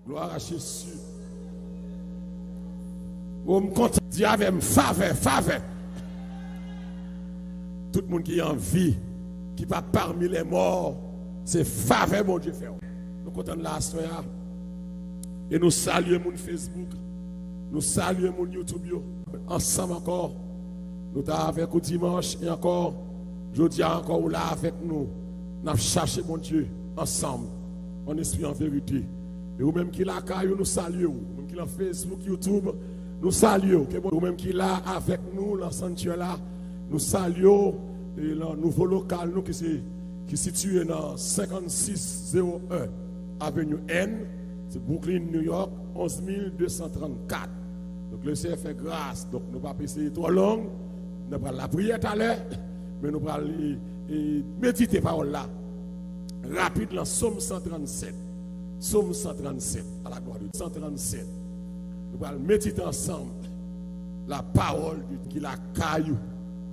Gloire à Jésus. Vous me comptez, Dieu avec faveur. Tout le monde qui est en vie, qui va parmi les morts, c'est faveur, mon Dieu, fait. Nous comptons la soirée. Et nous saluons mon Facebook. Nous saluons mon YouTube. Ensemble encore. Nous sommes avec vous dimanche et encore. Je dis encore là avec nous. Nous avons cherché mon Dieu ensemble. En esprit, en vérité. Et vous-même qui là, nous saluons. Vous-même qui là, Facebook, YouTube, nous saluons. Vous-même qui là avec nous, l'ensemble là, nous saluons. Et le nouveau local, nous qui est situé dans 5601 Avenue N, c'est Brooklyn, New York, 11234. Donc le Seigneur fait grâce. Donc nous ne pouvons pas essayer trop long. Nous allons la prière tout à l'heure, mais nous allons méditer parole là. Rapide dans Somme 137. Somme 137, à la gloire de Dieu. 137. Nous allons méditer ensemble la parole qui la caillou.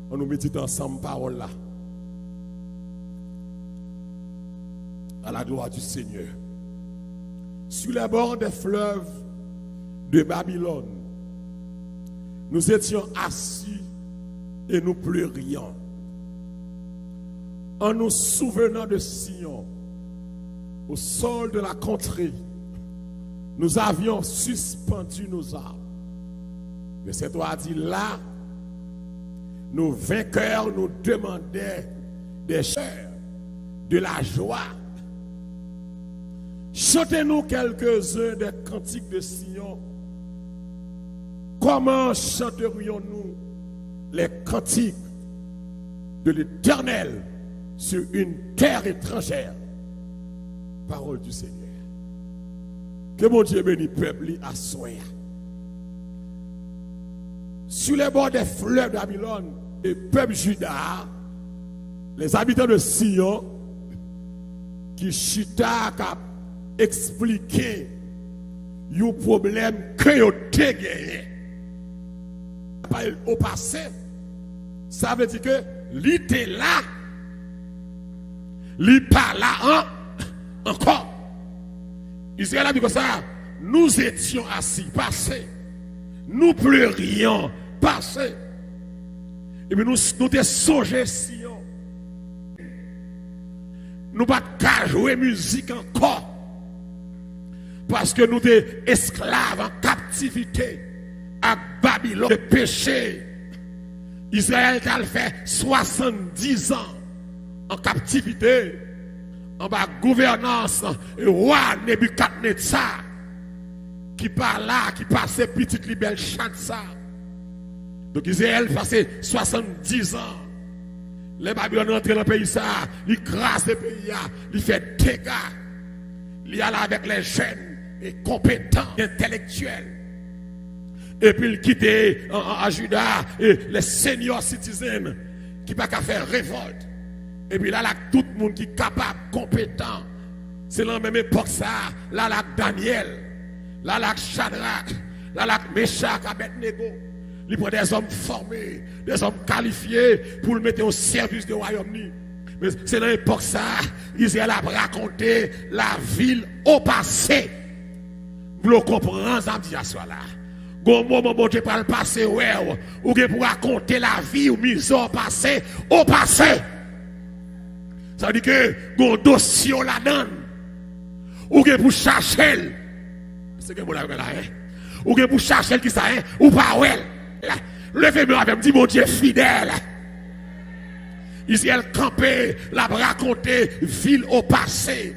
On nous médite ensemble parole là. À la gloire du Seigneur. Sur les bords des fleuves de Babylone, nous étions assis et nous pleurions. En nous souvenant de Sion, au sol de la contrée, nous avions suspendu nos armes. Verset 3 a dit là, nos vainqueurs nous demandaient des chants, de la joie. Chantez-nous quelques-uns des cantiques de Sion. Comment chanterions-nous les cantiques de l'Éternel sur une terre étrangère? Parole du Seigneur. Que mon Dieu bénisse peuple à soi. Sur les bords des fleuves de Babylone, les peuples Juda, les habitants de Sion, qui chita qu'à expliquer un problème que vous avez gagné. Au passé, ça veut dire que l'ité là, l'ité pas là encore. Israël a dit comme ça, nous étions assis, passé. Nous pleurions, passé. Et puis nous te songé Sion. Nous pas qu'à jouer musique encore. Parce que nous sommes esclaves en captivité à Babylone, le péché. Israël a fait 70 ans en captivité, en bas gouvernance, et roi Nebuchadnezzar, qui par là, qui passait petite libelle chante ça. Donc Israël passait 70 ans. Les Babyloniens rentrent dans le pays, ça, ils crassent le pays, ils font dégâts. Il y a là avec les jeunes et compétents, intellectuels. Et puis il quitte à Juda et les seniors citizens qui ne peuvent pas faire révolte. Et puis là, tout le monde qui est capable, compétent. C'est la même époque ça. Là, Daniel, là, Shadrach, là, Meshach, Abednego. Il prend des hommes formés, des hommes qualifiés pour le mettre au service du royaume. Mais c'est dans l'époque ça, Israël a raconté la ville au passé. Vous le comprenez, ça me dit à soi là. Bon moment, bon Dieu, pour le passé, ouais, ou pour raconter la vie ou mise au passé, Ça veut dire que, bon dossier la donne. Ou pour chercher. C'est que vous l'avez là, hein. Ou pour chercher qui ça, hein, ou pas, ouais. Levez-moi avec me dit, mon Dieu fidèle. Israël campé, l'a raconté, ville au passé,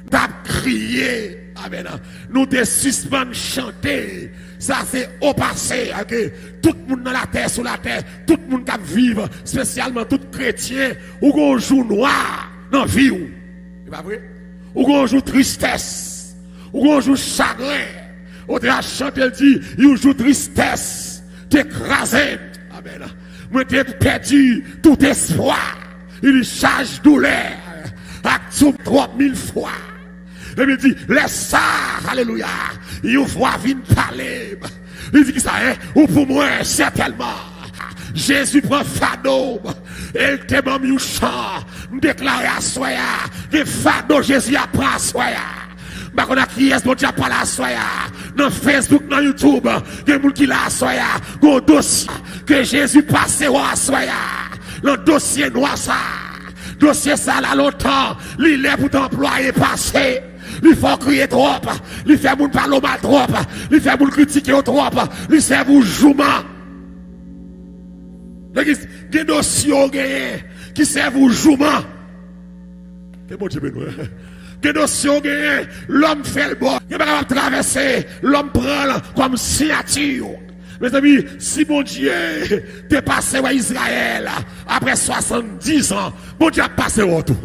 t'a crié, amen. Nous te suspendons chanter, ça c'est au passé, okay? Tout le monde dans la terre, sur la terre, tout le monde qui vit, spécialement tout chrétien, ou qu'on joue noir dans la vie, c'est pas vrai? Ou qu'on joue tristesse, ou qu'on joue chagrin, ou qu'on chanter, il dit, il joue tristesse, t'écrasé, amen. Moi, j'ai perdu tout espoir. Il charge douleur. Actum 3000 fois. Et il dit, laisse ça, alléluia. Il voit venir parler. Il dit que ça est, ou pour moi, certainement. Jésus prend fado. Et il te m'a mis au chant. Me déclare à soya. Que fado Jésus apprend à soya. Bah on a qui est bon Dieu pas la soya. Dans Facebook, dans YouTube, il y a des gens qui la soya. Gon dossier que Jésus passe au soya. Le dossier noir ça. Dossier ça là longtemps. Il est pour t'employer passé. Il faut crier trop. Il fait moun parler mal trop. Il fait moun critiquer trop. Il fait vous jouement. Des dossiers qui servent au jouement. Que bon Dieu bénisse. Des dossiers l'homme fait le bon. Il va pas traverser. L'homme prend comme signature. Mes amis, si bon Dieu t'es passé à Israël après 70 ans, bon Dieu a passé au tout.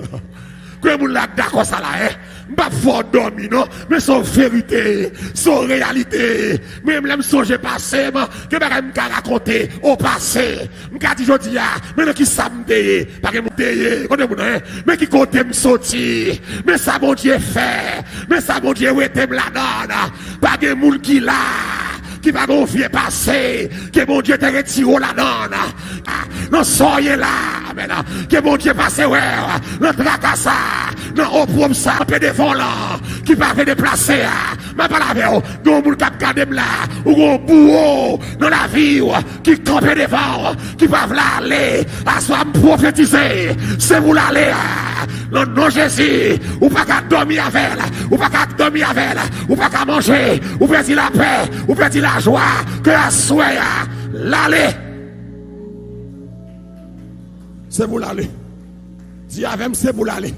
Que vous l'avez d'accord ça là, hein? Pas fort dormir, non? Mais son vérité, son réalité. Même les songes passés, que je vais raconter au passé. Je vais dire, je dis, mais qui ça me dit? Pas que me mais qui compte me sortir. Mais ça, bon Dieu fait. Mais ça, bon Dieu, ouais, t'aime la donne. Pas que moun qui là. Qui va confier passer, que mon Dieu te retire la donne. Non, soyez là, maintenant. Que mon Dieu passe, ouais, non, tracassa, non, au problème ça, peu de volant, qui va se déplacer, mais pas la veille, non, mon cap gardem là, ou un bourreau, dans la vie, qui campe devant, qui va aller, à soi prophétiser, c'est vous l'aller, non, non, Jésus, ou pas qu'à dormir avec elle, ou pas qu'à dormir avec elle, ou pas qu'à manger, ou perdre la paix, ou perdre la joie, que la soie, l'aller. C'est pour l'aller. Dis avec c'est pour l'aller.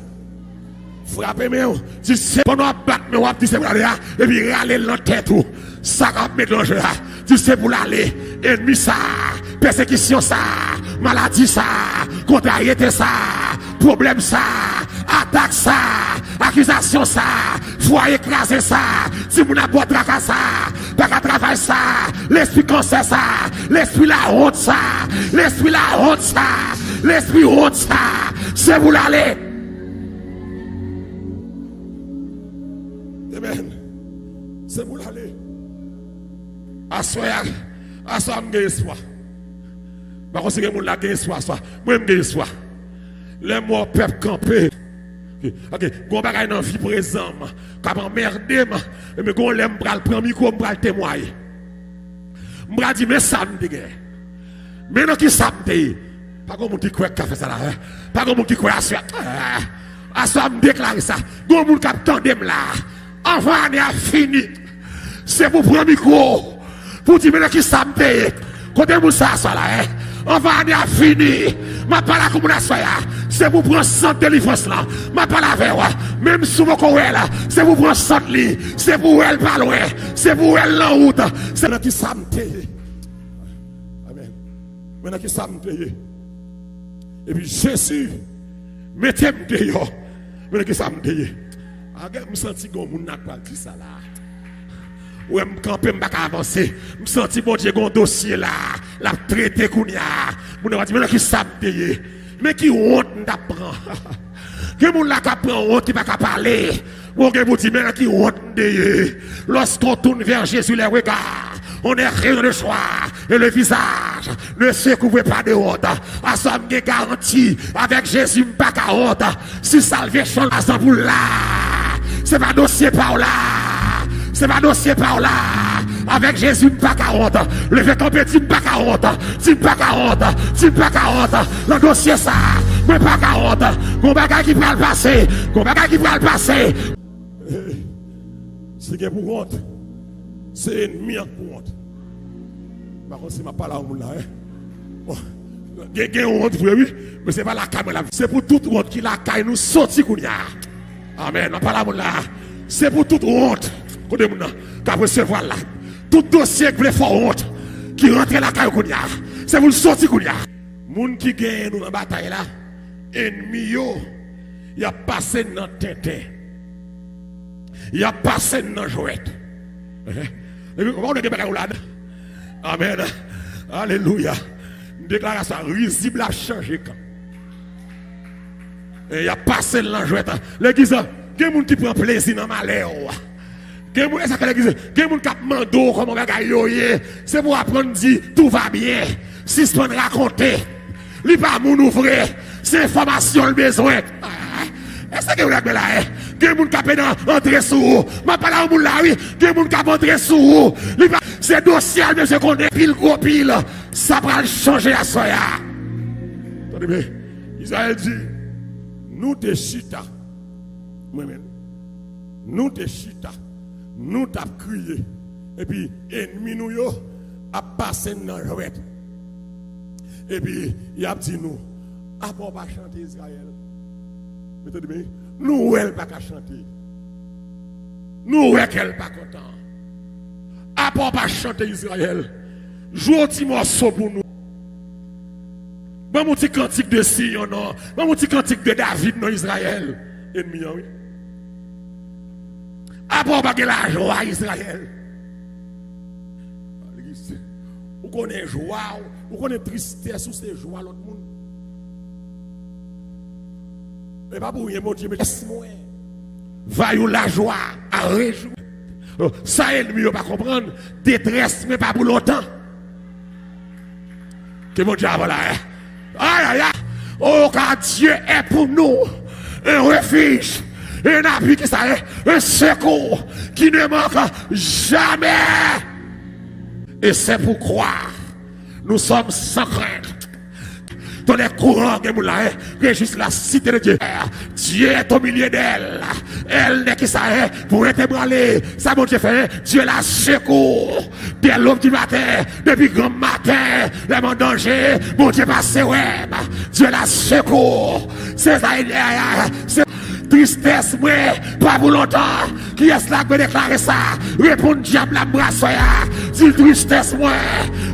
Frappez moi. Si c'est pour nous battre, mais on dit c'est pour l'aller. Et puis râler dans tête tout. Ça va mélanger là. Si c'est pour l'aller. Ennemi ça. Persécution ça. Maladie ça. Contrariété ça. Problème ça. Attaque ça. Accusation ça. Foi écraser ça. Si vous n'avez pas de tracas ça. Pas qu'à travailler ça. L'esprit cancer ça. L'esprit la honte ça. L'esprit la honte ça. L'esprit honte ça. C'est vous l'aller. Amen. C'est vous l'aller. Assoya. Assoya m'gagne espoir. Par contre, c'est que mon la gagne espoir. Moi m'gagne espoir. Les morts peuvent camper. Ok, gon bagay dans vie présent, comme emmerder, mais gon l'aime pral prendre micro, pral témoigner. M'bral dit mais ça me dit. Mais non qui ça me dit. Pas comme qui croit qu'a fait ça là. Pas comme qui croit à ça me déclarer ça. Gon moun k'ap tandem là. Avant année a fini. C'est pour prendre micro. Pour dire mais non qui ça me dit. Côté moun ça là. Avant année a fini. Ma parole à comme c'est pour prendre centre de délivrance là. Ma parole avec même sous mon corps là, c'est pour prendre centre li, c'est pour elle pas loin, c'est pour elle en route, c'est là qui ça me paye. Amen. Maintenant qui ça me paye. Et puis Jésus mettez-moi dehors. Maintenant qui ça me paye. Je me sens comme mon n'a pas dit ça là. Ouais, me camper, me pas avancer. Me senti bon Dieu un dossier là, la traité kounya. Mon va dire maintenant qui ça me paye. Mais qui honte d'apprendre. Que mon la prend honte qui va pas parler. Mon gars vous dit mais qui honte de. Lorsqu'on tourne vers Jésus les regards, on est rien de choix et le visage ne se couvre pas de honte. À ça me garantie avec Jésus pas honte. Si salvation à ça vous là. C'est pas dossier par là. C'est pas dossier par là. Avec Jésus, pas 40. Le fait compétit, pas 40. Si pas 40. Si pas 40. Le dossier ça. Mais pas 40. Mon bagage qui va le passer. Mon bagage qui va le passer. C'est que pour honte. C'est ennemi pour honte. Par contre, c'est ma parole là. Il y a honte, oui. Mais c'est pas la caméra. C'est pour toute honte qui la caille nous sorti. Amen. Ma parole là. C'est pour toute honte. Qu'à recevoir là. Tout dossier qui voulait faire honte, qui rentre la caille kounya, c'est vous le sortir kounya. Moun qui gagne nous dans la bataille là, ennemi yo, il a passé dans tête. Il a passé dans jouette. Comment on est là? Amen. Alléluia. Déclaration risible a changé quand. Il a passé dans jouette. L'église, il y a des gens qui prennent plaisir dans malheur. C'est pour apprendre à dire tout va bien. Si c'est pour raconter, il pas mon ouvrir. C'est information le besoin. Est-ce que vous avez là? des gens qui peuvent entrer sous vous. Je parle à vous là, oui, des gens qui peuvent entrer sous vous. C'est dossier, monsieur, qu'on est pile, gros pile. Ça va changer à soya. Attendez bien. Israël dit, nous te chita. Moi-même. Nous te chita. Nous t'as crié. Et puis, ennemi nous yo a passé dans le red. Et puis, il a dit nous, à part pas chanter Israël. Attendez bien. Nous, elle pas qu'à chanter. Nous, elle pas content. À part pas chanter Israël. Jouez un petit morceau pour nous. Bon, mon petit cantique de Sion, non. Bon, mon petit cantique de David, non, Israël. Ennemi, oui. À part pas la joie, Israël. Vous connaissez joie, vous connaissez tristesse, ou c'est joie, l'autre monde. Mais pas pour rien, mon Dieu, mais laisse-moi. Vaillou la joie, à réjouir. Ça, ennemi, ne pas comprendre. Détresse, mais pas pour longtemps. Que mon Dieu, voilà. Aïe, aïe, aïe. Oh, car Dieu est pour nous un refuge, un appui qui s'arrête, un secours qui ne manque jamais. Et c'est pourquoi nous sommes sans crainte. Dans les courants que juste la cité de Dieu. Dieu est au milieu d'elle. Elle n'est qui ça pour être ébranlée. Ça, mon Dieu fait, Dieu la secours. Dès l'aube du matin, depuis grand matin, les mon danger, mon Dieu passe web. Dieu la secours. C'est ça, c'est tristesse, moi, pas pour longtemps. Qui est-ce là qui veut déclarer ça? Répondre diable la brasse, dis tristesse, moi,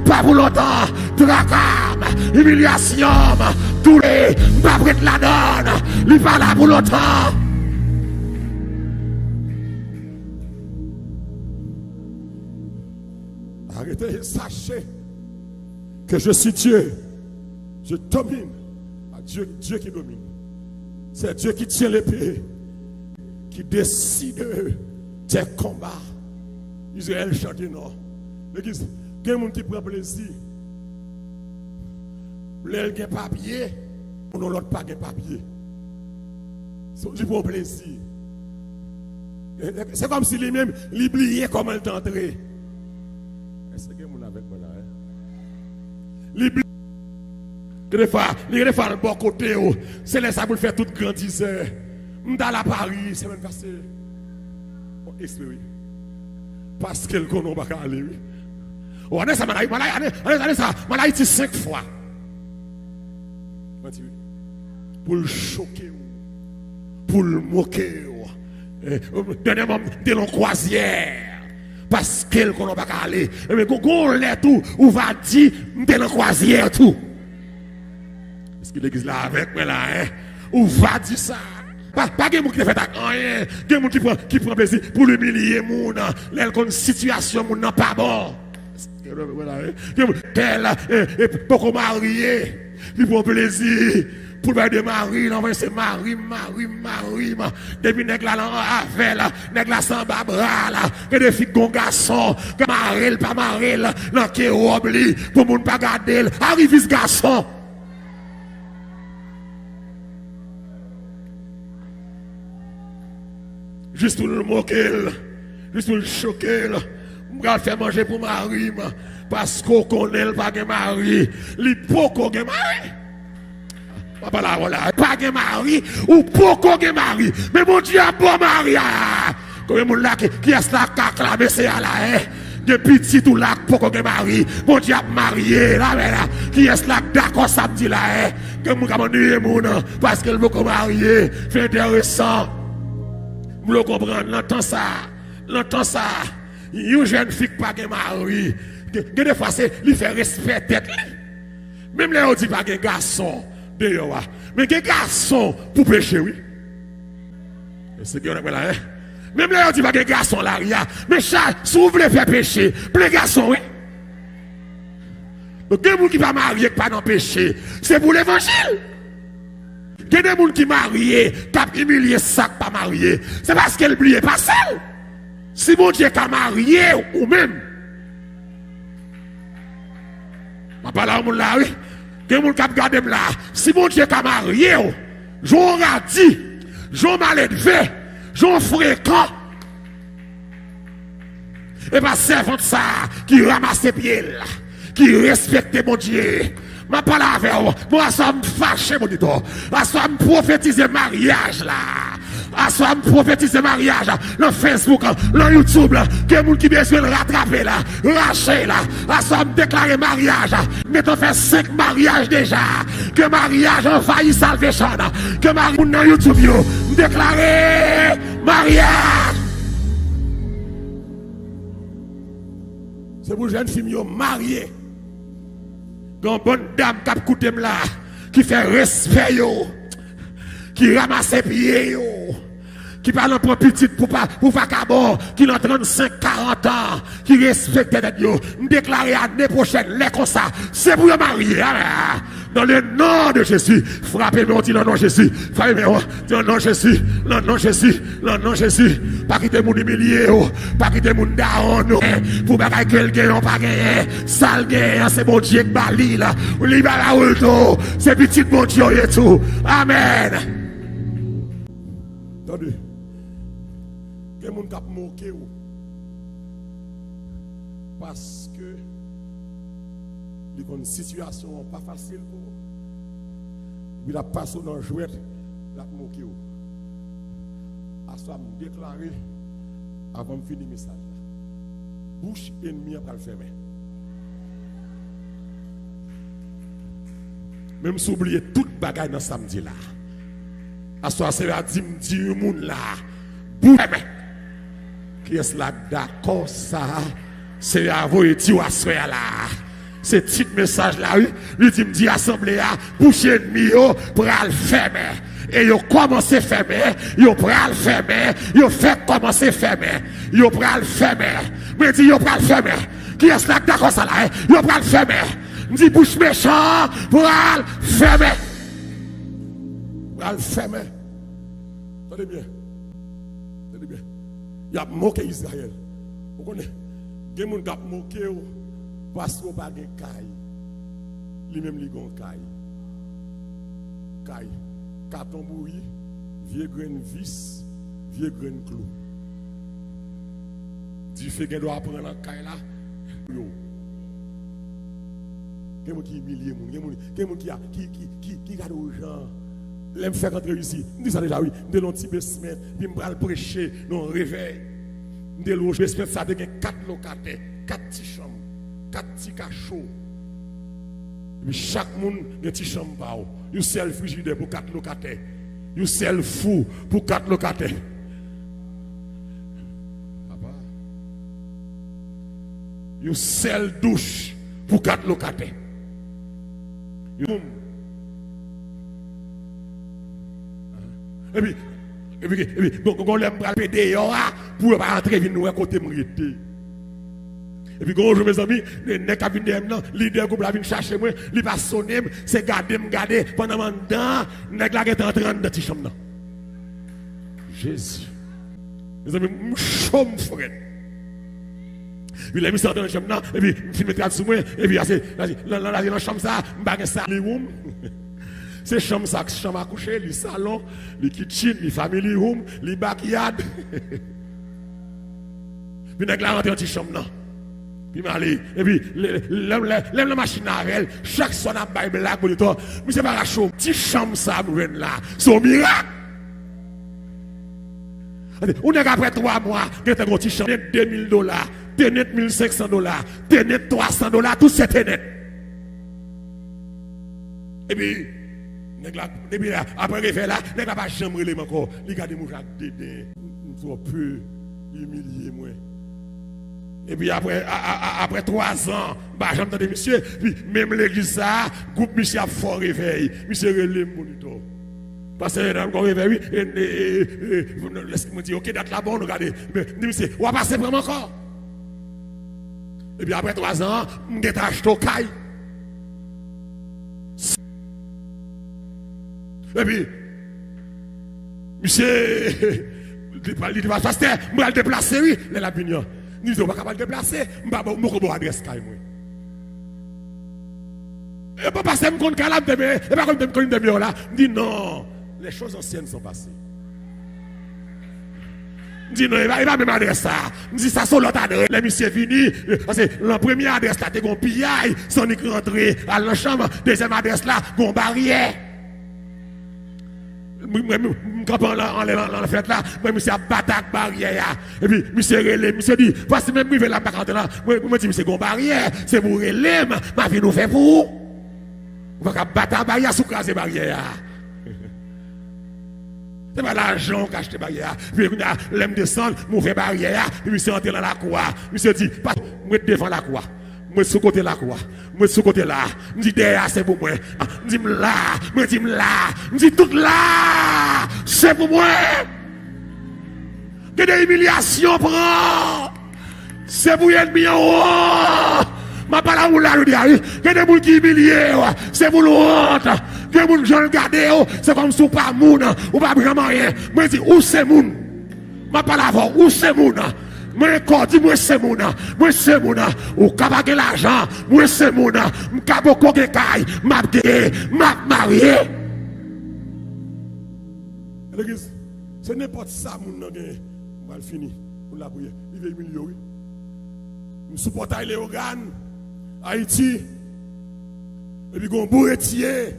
pas pour longtemps. Tracam, humiliation, tous les, pas prêt la donne, lui pas là pour longtemps. Arrêtez, sachez que je suis Dieu. Je domine. Dieu qui domine. C'est Dieu qui tient l'épée, qui décide des combats. Israël chante non. L'église, il y a des gens qui prennent plaisir. L'un qui a papier, ou non l'autre pas de papier. C'est du bon plaisir. C'est comme si lui-même, il oubliait comment il est entré. Est-ce que vous avez avec moi là? Des fois, le bon côté, c'est là ça pour faire toute grandisseur. Dans la Paris, c'est même passé. Espérez. Parce qu'elle connaît pas aller. On est ça, on a été 5 fois. Pour le choquer, pour le moquer. Dernièrement, de l'on croisière. Parce qu'elle connaît pas aller. Mais quand l'est tout, on va dire, de l'on croisière tout. Est-ce que l'église là avec moi là, hein? On va dire ça. Pas de gens qui fait rien. Des gens qui prend plaisir pour l'humilier, une situation n'a pas bon. Tel pour marier, il prend plaisir. Pour le démarrer, c'est Marie. Depuis nèg la avec là, nèg la sans babra là, que des filles gon garçon, que marel pas marel, là qui obli pour moun pas garder, arrive ce garçon. Juste pour le moquer, juste pour le choquer, on va faire manger pour Marie, parce qu'on connaît pas de mari, il faut qu'on ait mari. Pas de mari ou pas de mari, mais mon Dieu a bon mari. Comme mon là qui est là, qui a clamé, c'est là, de petit tout là, pour qu'on ait mari, mon Dieu a marié, là, qui est là, d'accord, ça me dit là, que mon camarade mon parce qu'elle veut qu'on marie, c'est intéressant. Vous le comprenez, l'entend ça, une jeune fille pas de mari, des fois c'est, il fait respect tête. Même là on dit pas de garçon, mais que garçon pour pécher, oui. C'est que on là, hein? Même là on dit pas de garçon là, mais ça, si vous voulez faire pécher, plein garçon, oui. Donc, des gens qui ne sont pas mariés, qui ne sont pas péché, c'est pour l'évangile. Il y a des gens qui sont mariés, qui ont humilié ça, qui ne sont pas mariés. C'est parce qu'elle n'oublie pas celle. Si mon Dieu est marié ou même. Je ne parle pas de là, oui. Il y a des gens qui ont gardé là. Si mon Dieu est marié, j'aurais dit, j'aurais mal élevé, j'en fréquent. Et pas servant ça qui ramasse ses pieds, qui respecte mon Dieu. Je ne parle pas avec vous. Moi, je suis fâché, mon Dieu. Je suis prophétiser mariage là. Je suis prophétiser mariage dans Facebook, dans YouTube. Que les gens qui besoin de rattraper là, racher là. Je suis déclarer mariage. Mettons fait 5 mariages déjà. Que mariage envahit salvation. Que mariage dans YouTube, déclarer mariage. C'est pour les jeunes filles mariées. Une bonne dame qui a écouté là, qui fait respect, qui ramasse ses pieds, qui parle pour petite pour pas cabot, qui a 35, 40 ans, qui respecte tête yo, déclare l'année prochaine, les comme ça, c'est pour le marier. Dans le nom de Jésus, frappez-moi, dit le nom de Jésus, frappez-moi, dit le nom de Jésus, le nom de Jésus, le nom de Jésus, pas quitter mon humilié, pas quitter mon daron, pour pas quelqu'un pas gagné, sale gain, c'est mon Dieu qui bali là, libère la c'est petit mon Dieu et tout. Amen. Attendez, quelqu'un qui a moqué parce que une situation pas facile pour vous. Il a passé dans le jouet, il a moqué. À ça, me déclarer avant de finir le message. Bouche ennemie après le fermer. Même si oublier toute bagaille dans samedi là. À ça, c'est à dire le monde là. Bouche qui est là d'accord ça. C'est à vous et tu as là. Ce petit message là, lui dit assemblée à bouche ennemi pour le fermer. Et il commence à fermer, il prend le fermer, il fait commencer à fermer, il prend le fermer. Mais dit il prend le fermer. Qui est-ce là d'accord ça là? Il prend le fermer. Me dit bouche méchant pour le fermer. Pour le fermer. Tenez bien. Tenez bien. Il a moqué Israël. Vous connaissez? Il y a des gens qui ont moqué parce qu'on n'a pas de caille. Lui-même, il a une caille. Caille. Carton bouilli, vieux grain vis, vieux grain clou. Du fait qu'il doit prendre la caille là. Yo. Quelqu'un qui humilie, quelqu'un qui a de gens. L'aime faire rentrer ici. Je dis ça déjà, oui. Je dis un petit basement, puis je vais prêcher, non réveil. Je dis le basement, ça a 4 locataires, 4 petites chambres, 4 petits cachots. Mais chaque monde a une petite chambre. Il y a un seul frigidaire pour 4 locataires. Il y a un seul four pour 4 locataires. Il y a un seul douche pour 4 locataires. Et puis, on l'aime pas le pédé pour pas entrer nous à côté de et puis, quand je mes amis, les nègres qui viennent là, leader qui viennent chercher moi, ils passent sonner, c'est garder pendant un temps, les nègres qui sont entrés dans la chambre. Jésus. Mes amis, je suis frère. Puis, les mis sont dans la chambre, et puis, je me traite sur moi, et puis, dans la chambre, ça, je vais ça, les rooms. C'est chambre, ça, chambre à coucher, les salons, les kitchen, les family room, les backyard. Puis, les nègres rentrent dans la chambre. Puis et puis la machine à elle, chaque son a bail blague pour toi. Mais c'est pas la chose, petit chambre ça nous là. C'est un miracle. On est après 3 mois, il y a un petit chambre $2,000, net $1,500, net $300, tout c'est net. Et puis après refaire là, il n'y a pas de chambre encore. Il y a des mouches à dédé. Nous peu humilier moi. Et puis après 3 ans, j'entends des messieurs, puis même l'église ça, groupe monsieur a fort réveil, monsieur relève moniteur. Parce que dans le réveil, laisse-moi dire, ok, date là bon, regardez, mais monsieur, on va passer vraiment encore. Et puis après 3 ans, je vais acheter au caille. Et puis, monsieur, il va passer, je vais le déplacer, oui, les opinions. Nous ne sommes pas capables de déplacer, je ne vais pas adresse à moi. Je ne vais pas passer mon compte calme, je ne vais pas comme je là. Je dis non, les choses anciennes sont passées. Je dis non, il va même adresse ça. Je dis ça sur l'autre adresse. Les messieurs vini, parce que la première adresse là, t'es un pillage, sans y rentrer à la chambre. Deuxième adresse là, gon barrière. Quand on la fête là, moi, monsieur a battu la barrière. Et puis, monsieur relève, monsieur dit, parce que même privé là, pas rentrer là. Moi, dis, monsieur, gon barrière, c'est pour relève, ma vie nous fait pour. On va battre la barrière sous craser la barrière. C'est pas l'argent qui achète barrière. Puis l'aime descendre, mauvais barrière. Puis monsieur entre dans la cour. Monsieur dit, pas, moi devant la cour. Moi sous côté la cour. Moi sous côté là. Je dis derrière c'est pour moi. Je dis là, moi dis là. Je dis tout là, c'est pour moi. Que des humiliations prend. C'est pour l'ennemi en haut. Ma parole là, je dis, que des gens qui humilient, c'est pour l'autre. Que des gens qui regardent, c'est comme si vous pas moun, ou pas vraiment rien. Moi, je dis, où c'est moun? Ma parole, où c'est moun? Moi, dis, moi, c'est moun. Moi, c'est moun. Ou capable de l'argent. Moi, c'est moun. M'cabo koke kay. M'a marié. L'église, c'est n'importe ça, moun, on va le finir. On l'a prié. Il veut humilier, oui. Nous supportons les organes. Haïti, et puis on bourretier.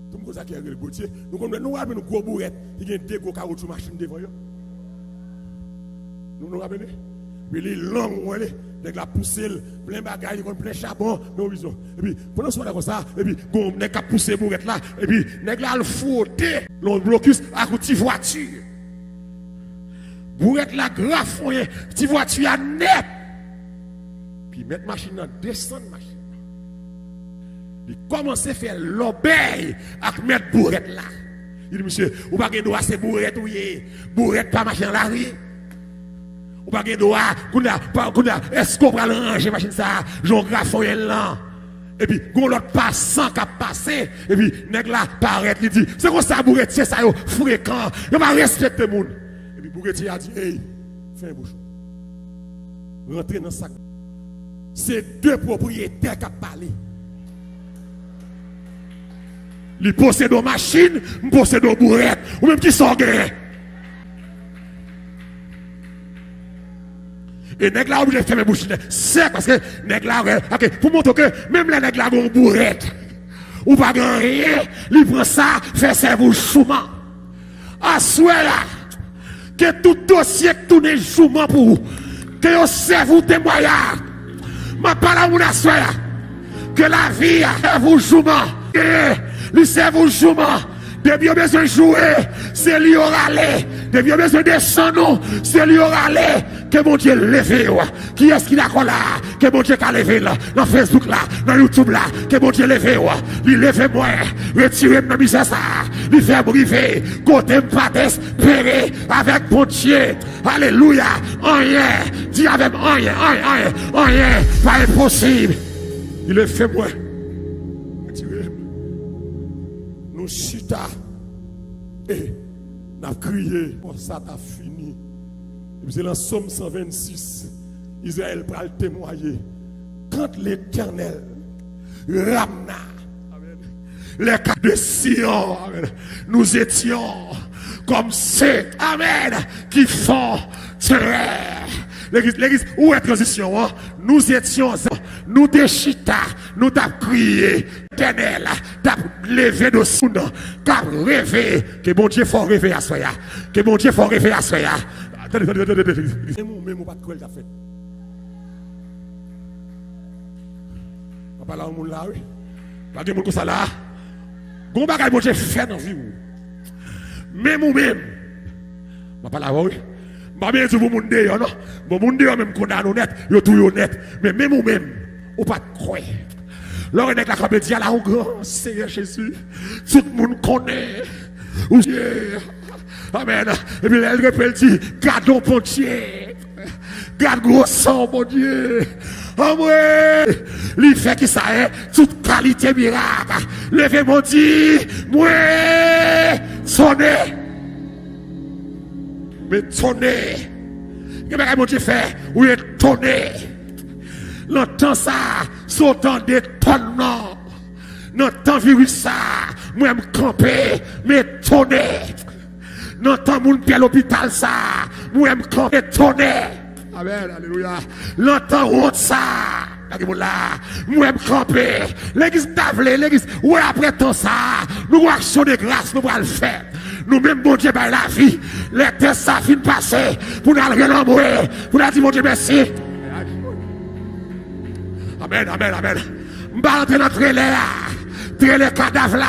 Tout le monde qui a le bourretier. Nous avons une gros bourrette, il y a deux gros caoutchouc machine devant eux. Nous nous rappelons. Puis les langues, avec la poussée, plein de bagages, plein de charbon, nous visons. Et puis, pendant ce temps comme ça, et puis, on a poussé bourrette là, et puis, on a le fouetté, l'on blocus à côté de voiture. Bourrette là, grave, petite voiture à net. Puis mettre machine dans descendre machine. Il commence à faire l'obéi avec mettre bourrette là. Il dit monsieur, ou pas de droit c'est bourrette ou bourrette pas machine là oui. Ou pas de droit est-ce qu'on va ranger machine ça, Jean Graffoyel là. Et puis gon l'autre passant qui a passé et puis nèg là paraît il dit c'est comme ça bourrette c'est ça yo fréquent, il va respecter monde. Et puis bourrette a dit hey, fais un bouchon. Rentrez dans sac. C'est deux propriétaires qui parlent. Ils possèdent une machine, ils possèdent une bourrette, ou même qui sont gagnés. Et nèg là obligé de faire mes bouches. C'est parce que nèg là, pour montrer que même les nèg là ont une bourrette, ou pas rien, ils prennent ça, fait servir chouman. À souhait là, que tout dossier tourne chouman pour vous, que vous servez témoignage. Ma parole à soi que la vie vous joue lui serve vous joue de bien besoin de jouer c'est lui râler de bien besoin de descendre c'est lui râler que mon Dieu levé qui est-ce qui d'accord là que mon Dieu a levé là dans Facebook là dans YouTube là que mon Dieu levé lui levé moi retirer dans misère ça lui faire briver côté m'pates péré avec mon Dieu alléluia rien dis avec rien pas impossible il est fait moi nous chita et n'a crié pour ça t'a fini. Et c'est dans Somme 126 Israël va le témoigner quand l'Éternel ramena les cas de Sion, nous étions comme ceux, amen, qui font terre. L'église, où est la transition? Hein? Nous étions, nous déchita, nous t'as crié, Éternel, t'as levé de son, t'as rêvé, que bon Dieu faut rêver à soi, que bon Dieu faut rêver à soi. Attendez. Même pas de quoi il t'a fait. Papa là, on là, oui. Pas de monde comme ça là. Bon bagage, bon Dieu fait dans la vie. Même ou même. Papa là, oui. Je ne sais pas si vous avez non. Bon, vous avez même condamné honnête, vous êtes tout honnête. Mais même ou même, vous pas de croire. Lorsque vous avez dit à la grand Seigneur Jésus, tout le monde connaît. Amen. Et puis elle répète, dit, gardons mon Dieu. Garde gros sang, mon Dieu. Oh ouais. Il fait qui ça est, toute qualité miracle. Levez mon Dieu, moi, sonnez. Mais tonner, qu'est-ce que mon Dieu fait? Oui, tonner. L'entend ça, sautant des tonnements. N'entend virus ça, moi-même camper, mais tonner. N'entend mon pied à l'hôpital ça, moi me camper tonnerre. Amen, alléluia. L'entend honte ça. Moi me camper. L'église d'Avlé, l'église, ouais, après tout ça, nous action de grâce, nous allons le faire. Nous-mêmes, bon Dieu, par la vie, les tests, ça finit de passer, pour nous renommer, pour nous dire, mon Dieu, merci. Amen, amen, amen. Je vais entrer dans le cadavre là.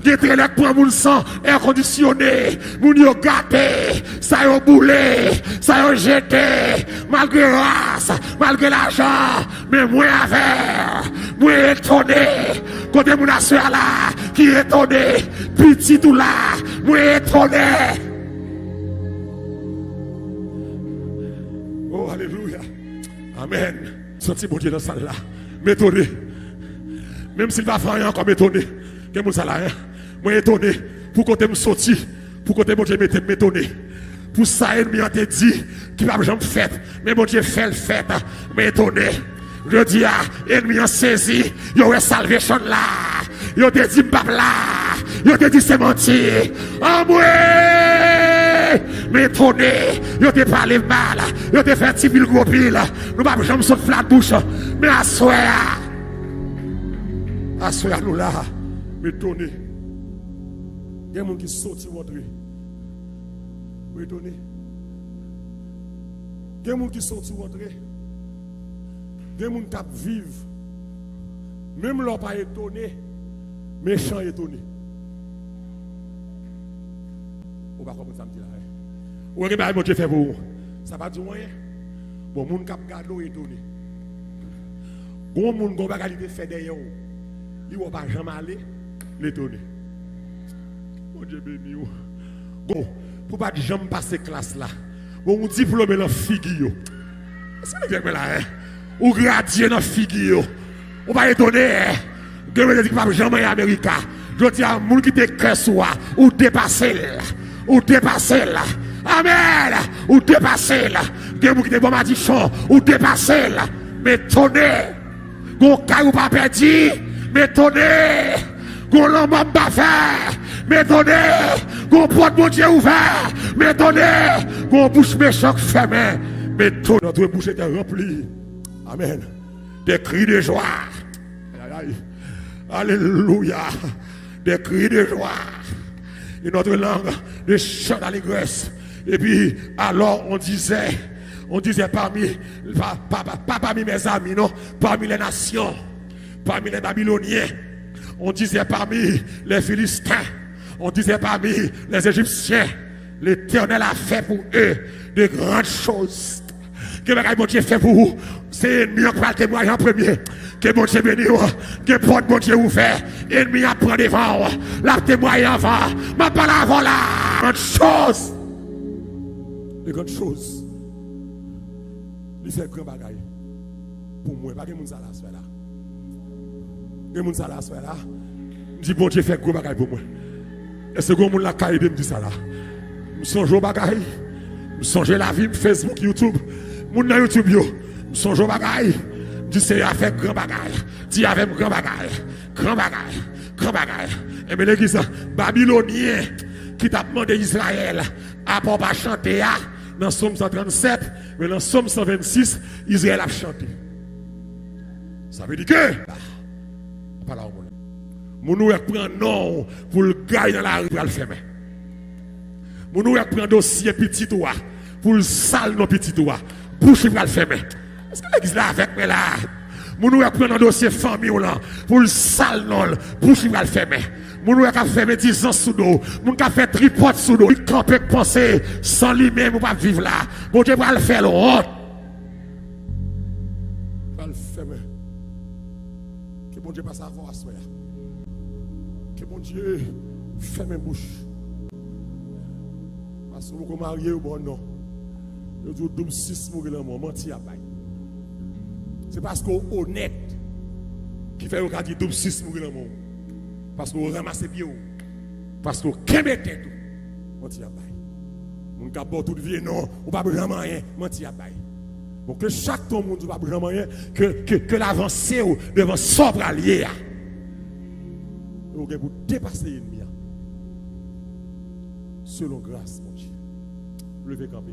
Des trailer pour moun sang air conditionné, moun yo gâté, ça yo boulé, ça yo jeté, malgré race, malgré l'argent, mais moi avec, moi étonné, côté moun assoir là, qui étonné, petit tout là, moi étonné. Oh, alléluia. Amen. Sorti mon Dieu dans salle là, m'étonné. Même s'il va faire rien encore m'étonné. Que mon salaire, moi étonné, pour côté me sortir, pour côté mon Dieu m'étonné. Pour ça, ennemi a te dit, qui va jamais faire, mais mon Dieu fait le fait, m'étonné. Je dis, ennemi a saisi, il y a salvation là, il a te dit, papa là, il a te dit, c'est menti. En moi, m'étonné, il a te parlé mal, il a te fait petit pile gros pile, nous ne jamais sauter flat bouche, mais à soir nous là. M'étonné. Il y a des gens qui sortent rentrer. M'étonné. Il y a des gens qui sortent rentrer. Il y a des gens qui vivent. Même leur pas étonné, méchant étonné. On va commencer à me dire là. Ou regardez mon Dieu fait pour vous. Ça va dire rien. Bon, moun k'ap gado étonné. Bon moun gon bagay li fait derrière vous. Il va pas jamais aller. L'étonné. Mon Dieu béni. Bon, pour pas jamais passer classe là. Bon, on diplôme dans figure. C'est bien là, hein? Ou gradier dans figure. On va étonner, hein? Dieu me dit que pas jamais en Amérique. Je dis à moun qui te cœur soit ou dépasser là. Ou dépasser là. Amen. Ou dépasser là. Dieu qui te bon madichon ou dépasser là. Mais tonner. Gon caillou pas perdu. Mais tonner. Gon l'homme pas faire. Mais tonner. Gon porte mon Dieu ouvert. Mais tonner. Gon bouche méchante fermée. Mais tonner. Notre bouche était remplie. Amen. Des cris de joie. Alléluia. Des cris de joie. Et notre langue de chant d'allégresse. Et puis, alors on disait parmi mes amis, non, parmi les nations, parmi les Babyloniens, on disait parmi les Philistins, on disait parmi les Égyptiens, l'Éternel a fait pour eux de grandes choses. Que mon Dieu fait pour vous, c'est mieux que le témoignage en premier. Que mon Dieu béni, que porte mon Dieu ouvert, ennemi à prendre devant, la témoignage avant, ma parole avant là, grandes choses. Les grandes choses. Il fait grand bagaille. Pour moi, pas que mon salaire soit là. Que mon salaire soit là. Je dis bon Dieu fait grand bagaille pour moi. Est-ce que mon la caille me dit ça là? Je songe au bagaille. Je songe la vie Facebook, YouTube. Mon na YouTube yo. Je songe au bagaille. Je dis a fait grand bagaille. Dis avec grand bagaille. Grand bagaille. Grand bagaille. Et bien l'église babylonien qui t'a demandé Israël à pas chanter dans Somme 137, mais dans Somme 126, Israël a chanté. Ça veut dire que pas là mon nous prend non pour le gars dans la rue pour le fermer. Mon nous prend dossier petit toi pour le sale non petit toi bouche pour le fermer. Est-ce que l'église là avec moi là? Mon nous prend un dossier famille là pour le sale non bouche pour le fermer. Mon nous a fait 10 ans sous l'eau, mon a fait tripote sous l'eau, il campait penser sans lui-même ou pas vivre là. Mon Dieu va le faire le honte. Va le fermer. Que mon Dieu passe à voir à soi. Que mon Dieu ferme mes bouches. Parce que vous mariez au bon nom. Je dis double 6 mourir dans mon menti à bail. C'est parce qu'on est honnête qui fait au dire double 6 mourir dans mon. Parce qu'on ramasse bien. Parce qu'on kembe tête. Menti à bail. Mon capot tout vieux non, ou pas vraiment rien, menti à bail. Donc que chaque ton monde pas vraiment rien que l'avancée devant sobre allié. Vous pour dépasser l'ennemi. Selon grâce, mon Dieu. Levez camper.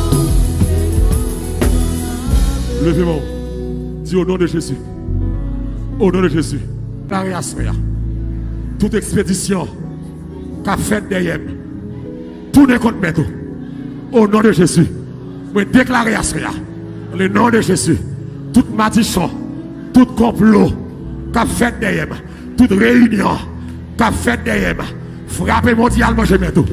Levez-moi. Dis au nom de Jésus. Au nom de Jésus. Toute expédition qu'a fait derrière, tout n'est contre moi. Au nom de Jésus. Je déclare à cela. Le nom de Jésus. Toute malédiction, tout complot qu'a fait derrière, toute réunion qu'a fait derrière, frappez mondialement, je mets tout.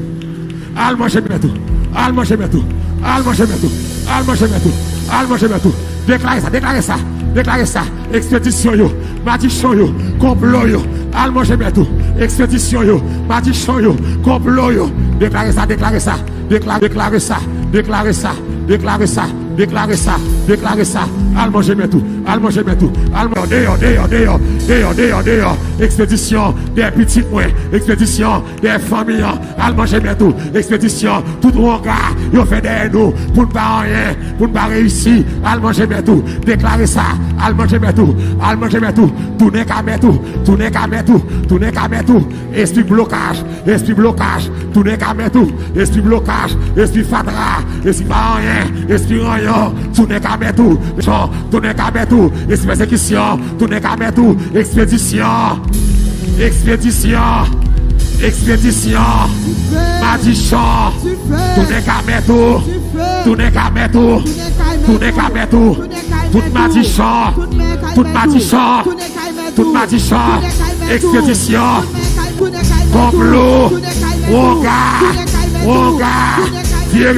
Allemand, je mets tout. Allemand, je mets tout. Allemand, je mets tout. Allemand, je mets tout. Allemand, je mets tout. Déclarez ça, déclarez ça. Déclarez ça. Expédition, yo. Malédiction, yo. Complot, yo. Allemand, je mets tout. Expédition, yo. Malédiction, yo. Complot, yo. Déclarez ça, déclarez ça. Déclarez ça. Déclarez ça. Déclarez ça. Déclarez ça. Déclarez ça. Allemand, je mets tout. Allemand, je mets tout. Allemand, dehors. Expédition des petits points. Expédition des familles. Allemand, je mets tout. Expédition, tout le monde, ils ont fait derrière nous. Pour ne pas rien. Pour ne pas réussir. Allemand, je mets tout. Déclarez ça. Allemand, je mets tout. Allemand, je mets tout. Tout n'est qu'à mettre tout. Tout n'est qu'à mettre tout. Tout n'est qu'à mettre tout. Esprit blocage. Esprit blocage. Tout n'est qu'à mettre tout. Esprit blocage. Esprit fatra. Esprit pas rien. Esprit rien. Tout n'est qu'à mettre tout. Tout n'est qu'à mettre tout. Esprit persécution. Tout n'est qu'à mettre tout. Expédition. Expédition. Expédition. Malédiction. Tout n'est qu'à mettre tout. Tout n'est qu'à mettre tout. Tout n'est qu'à mettre tout. Toute malédiction. Toute malédiction. Toute malédiction. Expédition. Complot. Wonga. Vieux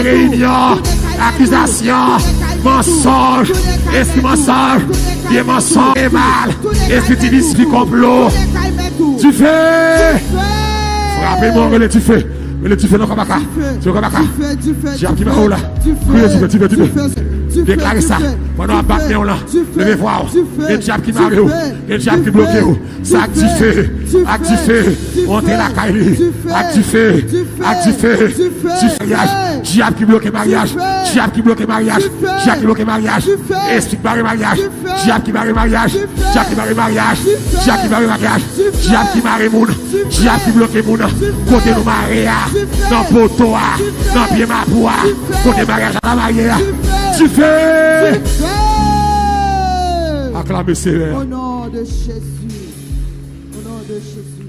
réunion. Accusation. Mensonge. Esprit mensonge. Vieux mensonge. Et mal. Esprit divise. Complot. Tu fais. Frappez-moi, mais tu fais. Mais tu fais non comme ça. Tu fais comme ça. J'ai un petit peu là. Tu fais. Déclarez ça. Pendant un bâtiment là. Levez voir. Et diable qui m'arrive. Et diable qui bloque. Ça activé. Entrez la caille. Activé. Diable qui bloque mariage. Diable qui bloque mariage. Diable qui bloque mariage. Esprit qui barre mariage. Diable qui barre mariage. Diable qui barre mariage. Diable qui barre mariage. Diable qui barre moun. Diable qui bloque moun. Côté nous maria. Dans potoa. Dans pied ma poa. Côté mariage à la mariée. Tu fais. Acclamez Seigneur. Au nom de Jésus. Au nom de Jésus.